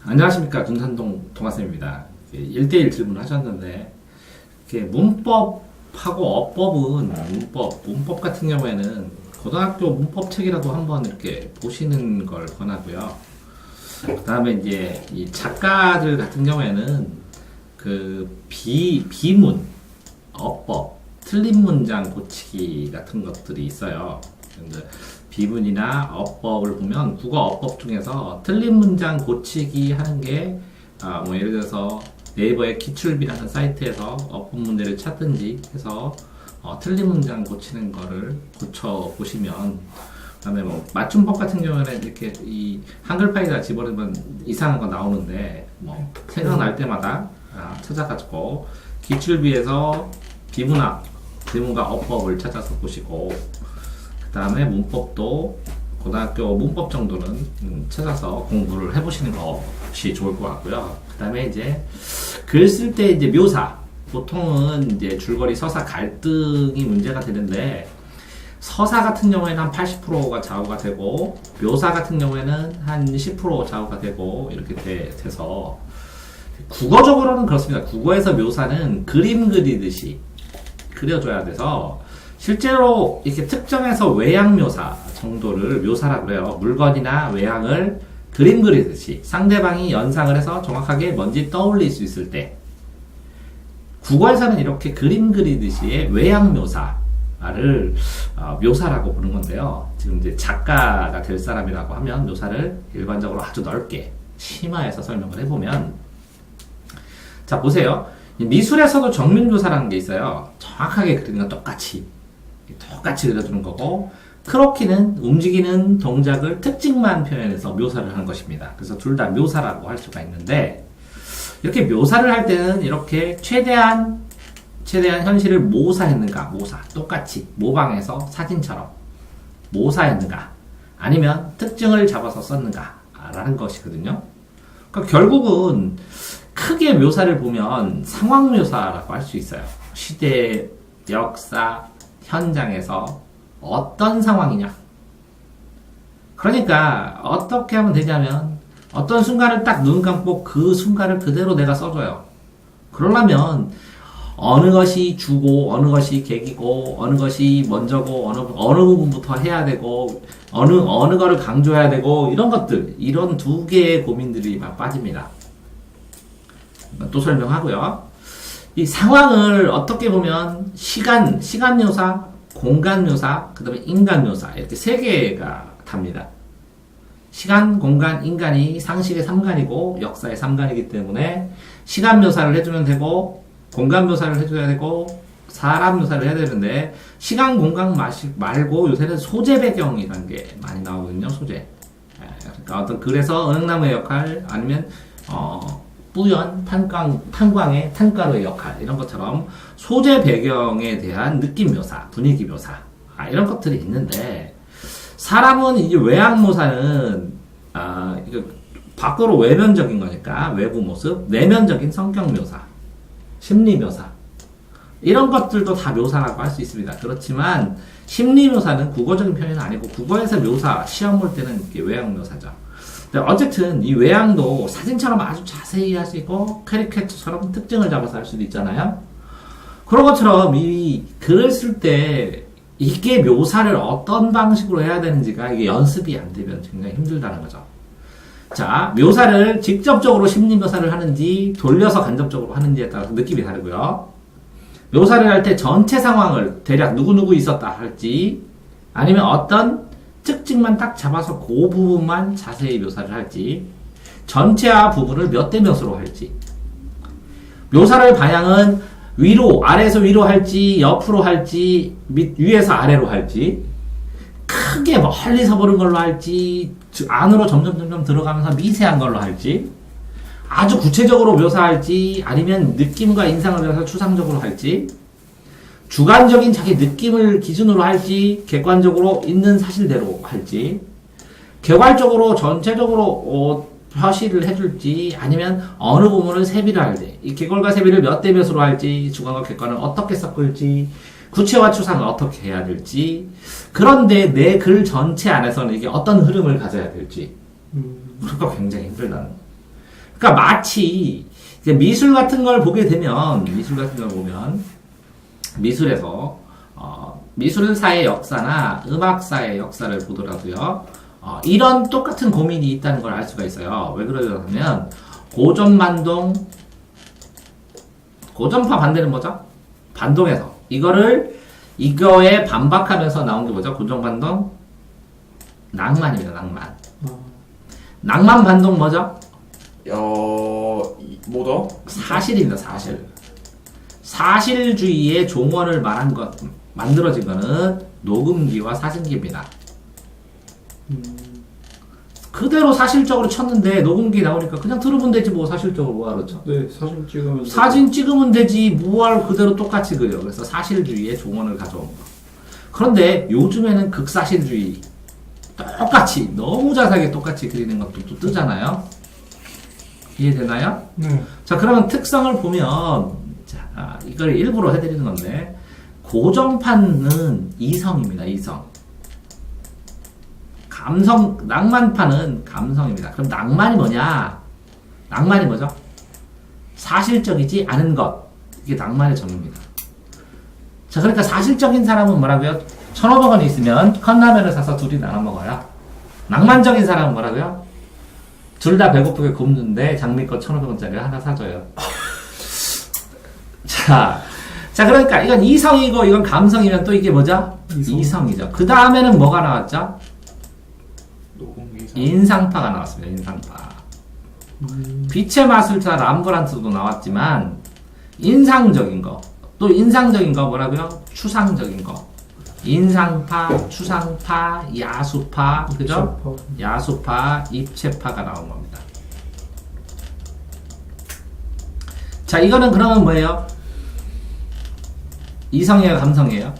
안녕하십니까. 군산동 동아쌤입니다. 1대1 질문을 하셨는데, 문법하고 어법은 문법 같은 경우에는 고등학교 문법책이라도 한번 이렇게 보시는 걸 권하고요. 그 다음에 이제 이 작가들 같은 경우에는 비문, 어법, 틀린 문장 고치기 같은 것들이 있어요. 비문이나 어법을 보면 국어 어법 중에서 틀린 문장 고치기 하는 게 예를 들어서 네이버의 기출비라는 사이트에서 어법 문제를 찾든지 해서 틀린 문장 고치는 거를 고쳐 보시면, 그다음에 맞춤법 같은 경우에는 이렇게 이 한글 파일에다 집어넣으면 이상한 거 나오는데 생각날 때마다 찾아가지고 기출비에서 비문과 어법을 찾아서 보시고, 그 다음에 문법도 고등학교 문법 정도는 찾아서 공부를 해보시는 것이 좋을 것 같고요. 그 다음에 이제 글 쓸 때 이제 묘사, 보통은 이제 줄거리 서사 갈등이 문제가 되는데, 서사 같은 경우에는 한 80%가 좌우가 되고, 묘사 같은 경우에는 한 10% 좌우가 되고, 이렇게 돼서, 국어적으로는 그렇습니다. 국어에서 묘사는 그림 그리듯이 그려줘야 돼서, 실제로 이렇게 특정해서 외양 묘사 정도를 묘사라고 해요. 물건이나 외양을 그림 그리듯이 상대방이 연상을 해서 정확하게 뭔지 떠올릴 수 있을 때, 국어에서는 이렇게 그림 그리듯이의 외양 묘사를 묘사라고 부르는 건데요. 지금 이제 작가가 될 사람이라고 하면 묘사를 일반적으로 아주 넓게 심화해서 설명을 해보면, 자 보세요. 미술에서도 정밀묘사라는 게 있어요. 정확하게 그리는 건 똑같이 그려주는 거고, 크로키는 움직이는 동작을 특징만 표현해서 묘사를 하는 것입니다. 그래서 둘 다 묘사라고 할 수가 있는데, 이렇게 묘사를 할 때는 이렇게 최대한 현실을 모사했는가, 똑같이 모방해서 사진처럼 모사했는가, 아니면 특징을 잡아서 썼는가 라는 것이거든요. 그러니까 결국은 크게 묘사를 보면 상황 묘사라고 할 수 있어요. 시대, 역사, 현장에서 어떤 상황이냐. 그러니까 어떻게 하면 되냐면, 어떤 순간을 딱 눈 감고 그 순간을 그대로 내가 써줘요. 그러려면 어느 것이 주고, 어느 것이 계기고, 어느 것이 먼저고, 어느 부분부터 해야 되고, 어느 거를 강조해야 되고, 이런 것들, 이런 두 개의 고민들이 막 빠집니다. 또 설명하고요. 이 상황을 어떻게 보면 시간 묘사, 공간 묘사, 그 다음에 인간 묘사, 이렇게 세 개가 답니다. 시간, 공간, 인간이 상식의 3간이고 역사의 3간이기 때문에 시간 묘사를 해주면 되고, 공간 묘사를 해줘야 되고, 사람 묘사를 해야 되는데, 시간, 공간 말고 요새는 소재 배경이라는 게 많이 나오거든요. 소재. 그러니까 어떤 글에서 은행나무의 역할, 아니면 뿌연, 탄광의 탄가루의 역할, 이런 것처럼 소재 배경에 대한 느낌 묘사, 분위기 묘사, 이런 것들이 있는데, 사람은 이제 외양 묘사는 이거 밖으로 외면적인 거니까 외부 모습, 내면적인 성격 묘사, 심리 묘사, 이런 것들도 다 묘사라고 할 수 있습니다. 그렇지만 심리 묘사는 국어적인 표현은 아니고, 국어에서 묘사 시험 볼 때는 이게 외양 묘사죠. 어쨌든 이 외양도 사진처럼 아주 자세히 할 수 있고, 캐리케처럼 특징을 잡아서 할 수도 있잖아요. 그런 것처럼 이 글을 쓸 때 이게 묘사를 어떤 방식으로 해야 되는지가 이게 연습이 안 되면 굉장히 힘들다는 거죠. 자, 묘사를 직접적으로 심리 묘사를 하는지 돌려서 간접적으로 하는지에 따라서 느낌이 다르고요. 묘사를 할 때 전체 상황을 대략 누구누구 있었다 할지, 아니면 어떤 특징만 딱 잡아서 그 부분만 자세히 묘사를 할지, 전체와 부분을 몇 대 몇으로 할지, 묘사를 방향은 아래에서 위로 할지, 옆으로 할지, 위에서 아래로 할지, 크게 멀리서 보는 걸로 할지, 안으로 점점 들어가면서 미세한 걸로 할지, 아주 구체적으로 묘사할지, 아니면 느낌과 인상을 묘사해서 추상적으로 할지, 주관적인 자기 느낌을 기준으로 할지, 객관적으로 있는 사실대로 할지, 개괄적으로 전체적으로 표시를 해줄지, 아니면 어느 부분을 세비를 할지, 이 객관과 세비를 몇 대 몇으로 할지, 주관과 객관을 어떻게 섞을지, 구체와 추상을 어떻게 해야 될지, 그런데 내 글 전체 안에서는 이게 어떤 흐름을 가져야 될지, 그러니까 굉장히 힘들다는. 그러니까 마치 이제 미술 같은 걸 보게 되면 미술에서 미술사의 역사나 음악사의 역사를 보더라도요. 이런 똑같은 고민이 있다는 걸 알 수가 있어요. 왜 그러냐면 고전파 반대는 뭐죠? 반동에서 이거에 반박하면서 나온 게 뭐죠? 고전 반동 낭만입니다. 낭만 반동 뭐죠? 뭐죠? 사실입니다. 사실주의의 종언을 만들어진 거는 녹음기와 사진기입니다. 그대로 사실적으로 쳤는데 녹음기 나오니까 그냥 들으면 되지 뭐 사실적으로 뭐하러 쳐. 네, 사진 찍으면 되지 뭐하러 그대로 똑같이 그려. 그래서 사실주의의 종언을 가져온 거. 그런데 요즘에는 극사실주의 똑같이 너무 자세하게 똑같이 그리는 것도 또 뜨잖아요. 이해되나요? 네. 자, 그러면 특성을 보면 이걸 일부러 해드리는 건데 고전판은 이성입니다. 낭만파는 감성입니다. 그럼 낭만이 뭐냐? 낭만이 뭐죠? 사실적이지 않은 것. 이게 낭만의 정의입니다. 자, 그러니까 사실적인 사람은 뭐라고요? 1,500원 있으면 컵라면을 사서 둘이 나눠 먹어요. 낭만적인 사람은 뭐라고요? 둘 다 배고프게 굶는데 장미꽃 1,500원짜리 하나 사줘요. 자, 그러니까 이건 이성이고 이건 감성이면 또 이게 뭐죠? 이성이죠. 그 다음에는 뭐가 나왔죠? 인상파가 나왔습니다. 인상파. 빛의 마술사 람브란트도 나왔지만 인상적인 거, 또 인상적인 거 뭐라고요? 추상적인 거. 인상파, 추상파, 야수파, 그죠? 야수파, 입체파가 나온 겁니다. 자, 이거는 그러면 뭐예요? 이성이에요, 감성이에요?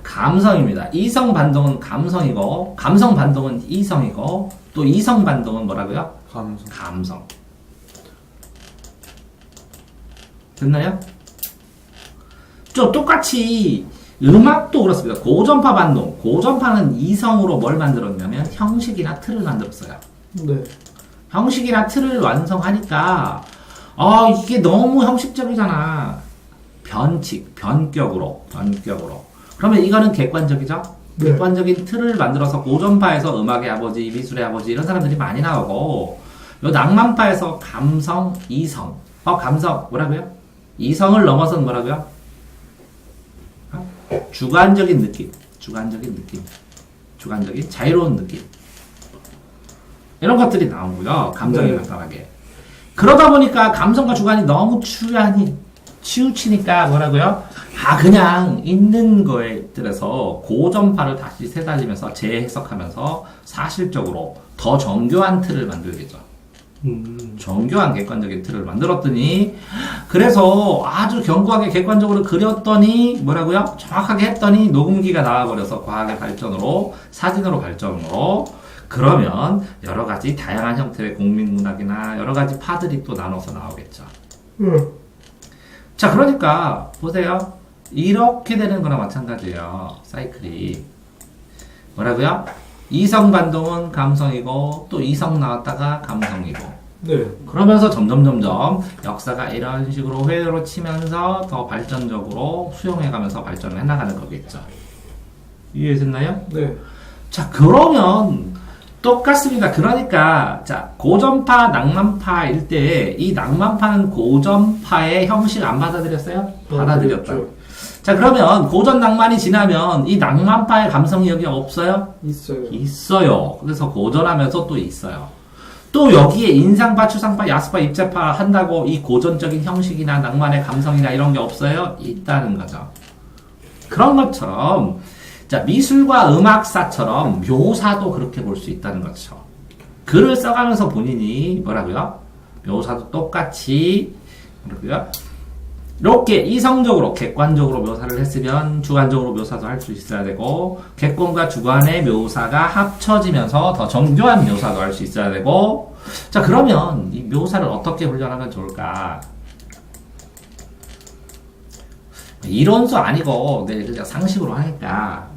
감성입니다. 이성 반동은 감성이고, 감성 반동은 이성이고, 또 이성 반동은 뭐라고요? 감성. 됐나요? 좀 똑같이 음악도 그렇습니다. 고전파 반동. 고전파는 이성으로 뭘 만들었냐면 형식이나 틀을 만들었어요. 네. 형식이나 틀을 완성하니까 이게 너무 형식적이잖아. 변격으로. 그러면 이거는 객관적이죠? 네. 객관적인 틀을 만들어서 고전파에서 음악의 아버지, 미술의 아버지 이런 사람들이 많이 나오고 요 낭만파에서 감성, 이성. 감성 뭐라고요? 이성을 넘어선 뭐라고요? 주관적인 느낌. 주관적인 자유로운 느낌. 이런 것들이 나오고요. 감정이 나타나게. 그러다 보니까 감성과 주관이 너무 치우치니까 뭐라고요? 그냥 있는 거에 들어서 고전파를 다시 새달리면서 재해석하면서 사실적으로 더 정교한 틀을 만들겠죠. 정교한 객관적인 틀을 만들었더니 그래서 아주 견고하게 객관적으로 그렸더니 뭐라고요? 정확하게 했더니 녹음기가 나와버려서 과학의 발전으로 사진으로 발전으로 그러면 여러 가지 다양한 형태의 공민문학이나 여러 가지 파들이 또 나눠서 나오겠죠. 자, 그러니까 보세요. 이렇게 되는 거나 마찬가지예요. 사이클이 뭐라고요? 이성 반동은 감성이고 또 이성 나왔다가 감성이고. 네. 그러면서 점점 역사가 이런 식으로 회로 치면서 더 발전적으로 수용해가면서 발전을 해나가는 거겠죠. 이해됐나요? 네. 자, 그러면 똑같습니다. 그러니까 자, 고전파, 낭만파일 때 이 낭만파는 고전파의 형식 안 받아들였어요? 받아들였다. 자, 그러면 고전 낭만이 지나면 이 낭만파의 감성이 여기 없어요? 있어요. 그래서 고전하면서 또 있어요. 또 여기에 인상파, 추상파, 야수파, 입체파 한다고 이 고전적인 형식이나 낭만의 감성이나 이런 게 없어요? 있다는 거죠. 그런 것처럼 자, 미술과 음악사처럼 묘사도 그렇게 볼 수 있다는 거죠. 글을 써가면서 본인이 뭐라고요? 묘사도 똑같이 뭐라고요? 이렇게 이성적으로 객관적으로 묘사를 했으면 주관적으로 묘사도 할 수 있어야 되고 객관과 주관의 묘사가 합쳐지면서 더 정교한 묘사도 할 수 있어야 되고 자, 그러면 이 묘사를 어떻게 훈련하면 좋을까? 이론수 아니고 그냥 상식으로 하니까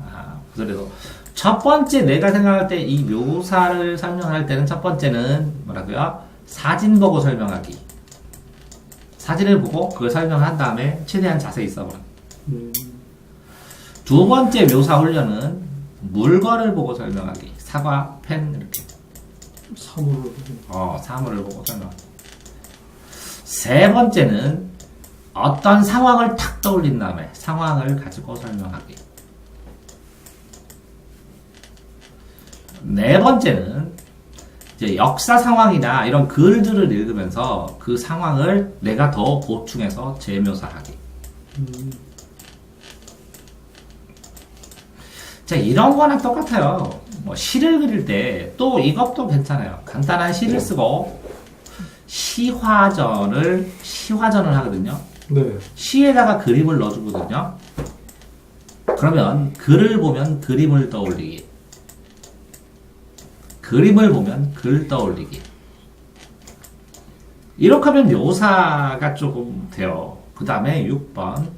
그래도 첫 번째 내가 생각할 때 이 묘사를 설명할 때는 첫 번째는 뭐라고요? 사진 보고 설명하기. 사진을 보고 그걸 설명한 다음에 최대한 자세히 써보는. 두 번째 묘사 훈련은 물건을 보고 설명하기. 사과, 펜 이렇게. 사물을 보고 설명하기. 세 번째는 어떤 상황을 탁 떠올린 다음에 상황을 가지고 설명하기. 네 번째는 이제 역사 상황이나 이런 글들을 읽으면서 그 상황을 내가 더 보충해서 재묘사하기. 자, 이런 거랑 똑같아요. 뭐 시를 그릴 때 또 이것도 괜찮아요. 간단한 시를 쓰고 시화전을 하거든요. 네. 시에다가 그림을 넣어주거든요. 그러면 글을 보면 그림을 떠올리기. 그림을 보면 글 떠올리기. 이렇게 하면 묘사가 조금 돼요. 그 다음에 6번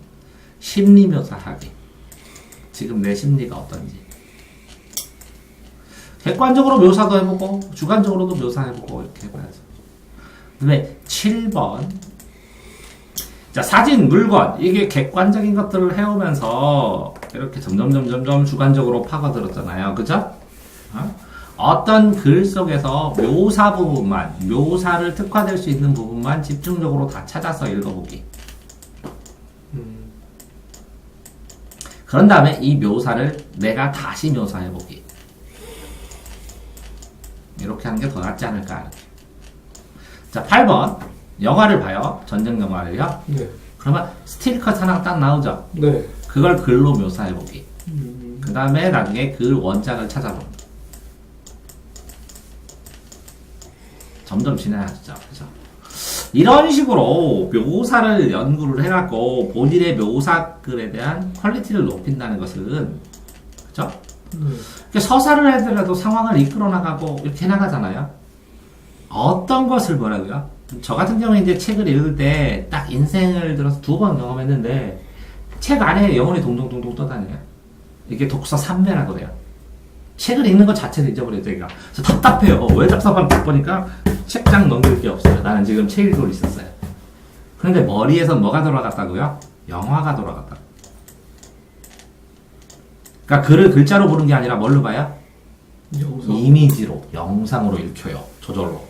심리 묘사하기. 지금 내 심리가 어떤지. 객관적으로 묘사도 해보고 주관적으로도 묘사해보고 이렇게 해봐야죠. 그 다음에 7번 자, 사진, 물건 이게 객관적인 것들을 해오면서 이렇게 점점 주관적으로 파고들었잖아요. 그죠? 어떤 글 속에서 묘사 부분만, 묘사를 특화될 수 있는 부분만 집중적으로 다 찾아서 읽어보기. 그런 다음에 이 묘사를 내가 다시 묘사해보기. 이렇게 하는 게 더 낫지 않을까. 이렇게. 자, 8번. 영화를 봐요. 전쟁 영화를요. 네. 그러면 스틸컷 하나 딱 나오죠. 네. 그걸 글로 묘사해보기. 그 다음에 나중에 그 원작을 찾아보는. 점점 진행하시죠. 그죠? 이런 식으로 묘사를 연구를 해갖고 본인의 묘사글에 대한 퀄리티를 높인다는 것은, 그죠? 서사를 하더라도 상황을 이끌어 나가고 이렇게 나가잖아요. 어떤 것을 뭐라고요? 저 같은 경우에 이제 책을 읽을 때 딱 인생을 들어서 2번 경험했는데 책 안에 영혼이 동동동동 떠다녀요. 이게 독서 삼매라고 해요. 책을 읽는 것 자체를 잊어버려요, 제가. 그래서 답답해요. 왜 답답하면 딱 보니까 책장 넘길 게 없어요. 나는 지금 책 읽고 있었어요. 그런데 머리에선 뭐가 돌아갔다고요? 영화가 돌아갔다고. 그러니까 글을 글자로 보는 게 아니라 뭘로 봐요? 이미지로, 영상으로 읽혀요. 저절로.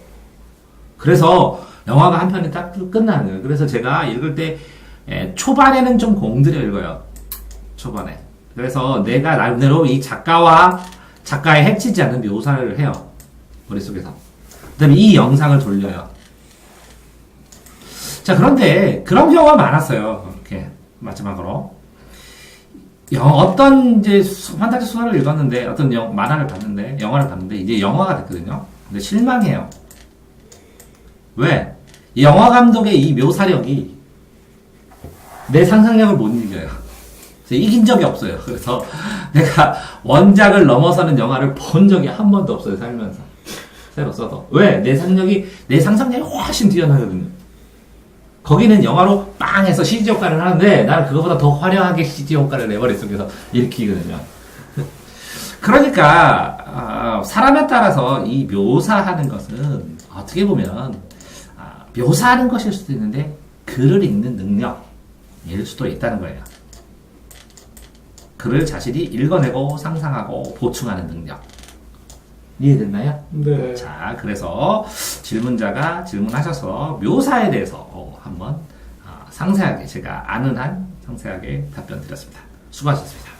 그래서 영화가 한 편이 딱 끝나는 거예요. 그래서 제가 읽을 때 초반에는 좀 공들여 읽어요. 초반에. 그래서 내가 나름대로 이 작가의 해치지 않는 묘사를 해요. 머릿속에서. 그 다음에 이 영상을 돌려요. 자, 그런데 그런 경우가 많았어요. 이렇게 마지막으로. 어떤 이제 판타지 소설을 읽었는데 어떤 영화를 봤는데 이제 영화가 됐거든요. 근데 실망해요. 왜? 이 영화 감독의 이 묘사력이 내 상상력을 못 이겨요. 그래서 이긴 적이 없어요. 그래서 내가 원작을 넘어서는 영화를 본 적이 한 번도 없어요. 살면서. 새로 써도. 왜? 내 상상력이 훨씬 뛰어나거든요. 거기는 영화로 빵 해서 CG 효과를 하는데 나는 그거보다 더 화려하게 CG 효과를 내 머릿속에서 일으키거든요. 그러니까 사람에 따라서 이 묘사하는 것은 어떻게 보면 묘사하는 것일 수도 있는데 글을 읽는 능력일 수도 있다는 거예요. 글을 자신이 읽어내고 상상하고 보충하는 능력. 이해됐나요? 네. 자, 그래서 질문자가 질문하셔서 묘사에 대해서 한번 상세하게 제가 아는 한 상세하게 답변 드렸습니다. 수고하셨습니다.